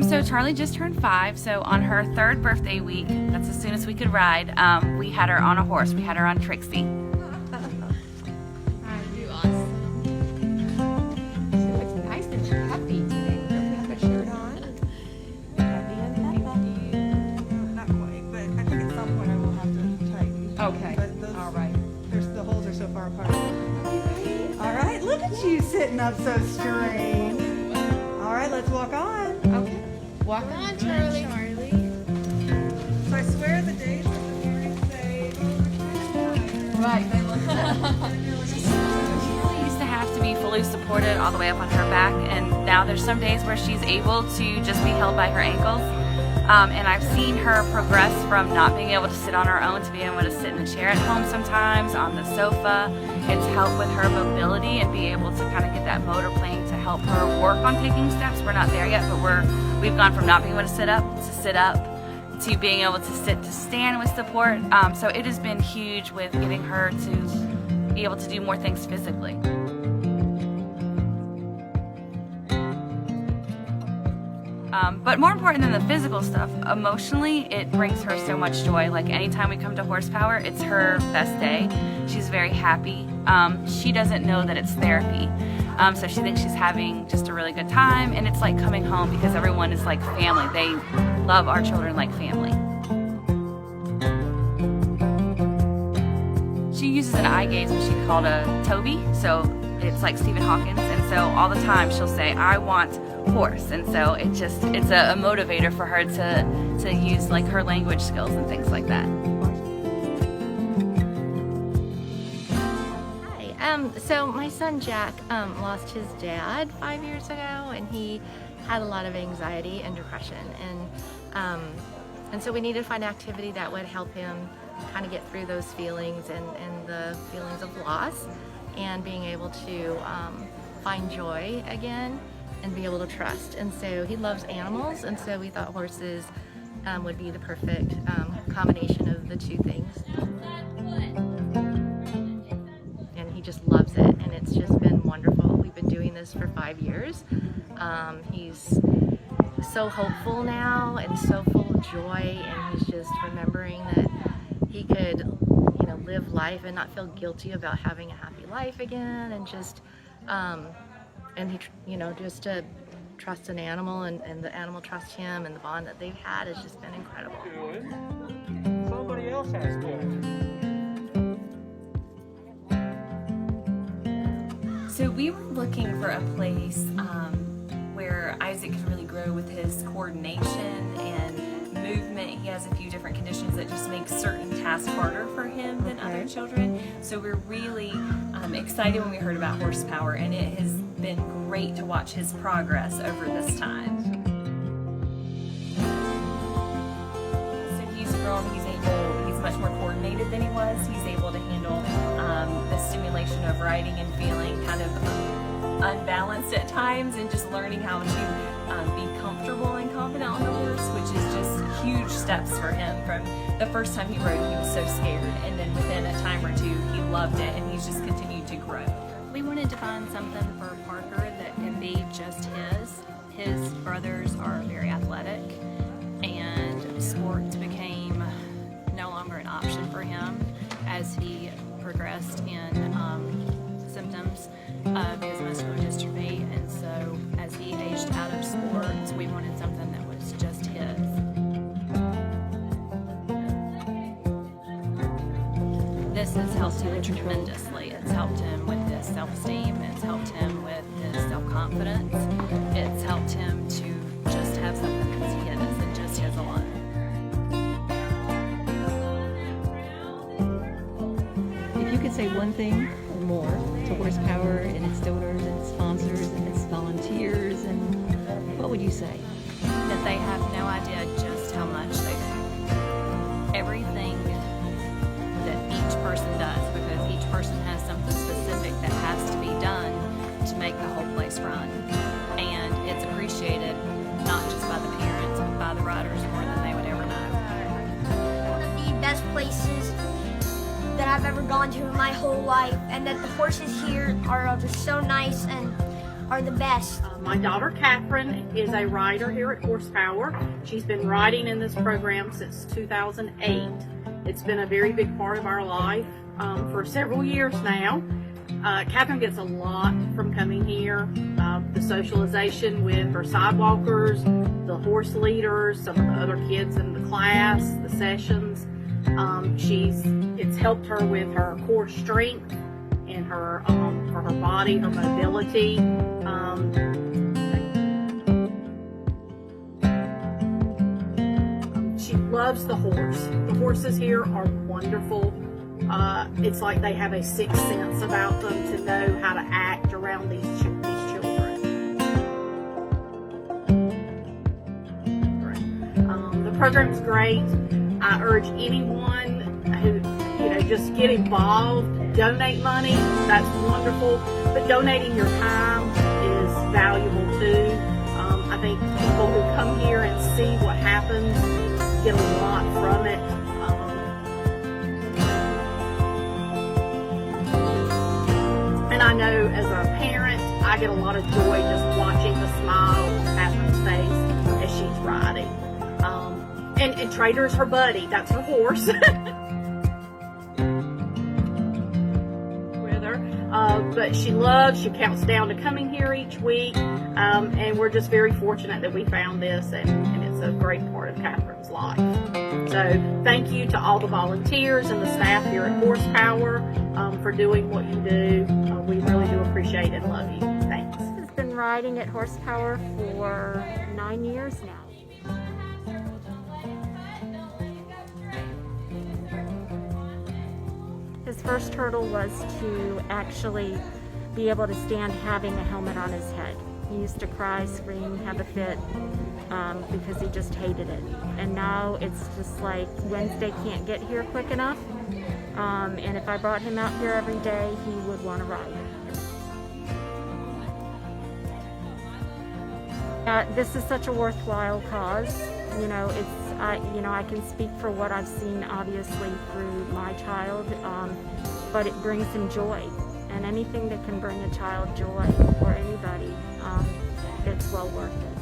So Charlie just turned 5, so on her 3rd birthday week, that's as soon as we could ride, we had her on a horse. We had her on Trixie. Okay. But those, all right. The holes are so far apart. All right, look at you sitting up so straight. All right, let's walk on. Okay. Walk on, Charlie. So I swear the days that the parents say, Right. She really used to have to be fully supported all the way up on her back, and now there's some days where she's able to just be held by her ankles. And I've seen her progress from not being able to sit on her own to being able to sit in a chair at home sometimes, on the sofa. It's helped with her mobility and be able to kind of get that motor playing to help her work on taking steps. We're not there yet, but we've gone from not being able to sit up to being able to sit to stand with support. So it has been huge with getting her to be able to do more things physically. But more important than the physical stuff, emotionally, it brings her so much joy. Like anytime we come to Horsepower, it's her best day. She's very happy. She doesn't know that it's therapy. So she thinks she's having just a really good time, and it's like coming home because everyone is like family. They love our children like family. She uses an eye gaze, which she called a Toby. So it's like Stephen Hawkins, and so all the time she'll say, "I want horse," and so it's a motivator for her to use like her language skills and things like that. Hi. So my son Jack lost his dad 5 years ago, and he had a lot of anxiety and depression, and so we needed to find activity that would help him kind of get through those feelings and the feelings of loss, and being able to find joy again and be able to trust. And so he loves animals, and so we thought horses would be the perfect combination of the two things. And he just loves it, and it's just been wonderful. We've been doing this for 5 years. He's so hopeful now and so full of joy, and he's just remembering that he could, live life and not feel guilty about having a happy life again, and just and he, just to trust an animal, and the animal trust him, and the bond that they've had has just been incredible. Somebody else has to. So we were looking for a place where Isaac could really grow with his coordination and movement. He has a few different conditions that just make certain tasks harder for him than other children. So we're really excited when we heard about Horsepower, and it has been great to watch his progress over this time. So he's grown, he's much more coordinated than he was. He's able to handle the stimulation of riding and feeling kind of unbalanced at times, and just learning how to be comfortable and confident on the horse, which is just huge steps for him. From the first time he rode, he was so scared, and then within a time or two, he loved it, and he's just continued to grow. We wanted to find something for Parker that could be just his. His brothers are very athletic, and sports became no longer an option for him as he progressed in symptoms of his muscular dystrophy. And so as he aged out of sports, we wanted something that was just his. This has helped him tremendously. It's helped him with his self-esteem. It's helped him with his self-confidence. It's helped him to just have something that's his and just his alone. If you could say one thing or more to Horsepower and its donors and its sponsors and its volunteers, and what would you say? That they have no idea just how much they do. Everything that each person does, because each person has something specific that has to be done to make the whole place run. And it's appreciated not just by the parents, but by the riders more than they would ever know. One of the best places that I've ever gone to in my whole life, and that the horses here are just so nice, and are the best? My daughter Catherine is a rider here at Horsepower. She's been riding in this program since 2008. It's been a very big part of our life for several years now. Catherine gets a lot from coming here. The socialization with her sidewalkers, the horse leaders, some of the other kids in the class, the sessions. It's helped her with her core strength and her for her body, her mobility. She loves the horse. The horses here are wonderful. It's like they have a sixth sense about them to know how to act around these children. The program's great. I urge anyone who, just get involved, donate money, that's wonderful, but donating your time is valuable too. I think people who come here and see what happens get a lot from it. And I know as a parent, I get a lot of joy just watching the smile on Catherine's face as she's riding. And Trader's her buddy, that's her horse. With her. But she counts down to coming here each week. And we're just very fortunate that we found this, and it's a great part of Catherine's life. So thank you to all the volunteers and the staff here at Horsepower for doing what you do. We really do appreciate and love you. Thanks. He's been riding at Horsepower for 9 years now. His first hurdle was to actually be able to stand having a helmet on his head. He used to cry, scream, have a fit because he just hated it. And now it's just like Wednesday can't get here quick enough. And if I brought him out here every day, he would want to ride. This is such a worthwhile cause. I can speak for what I've seen obviously through my child, but it brings him joy. And anything that can bring a child joy or anybody, it's well worth it.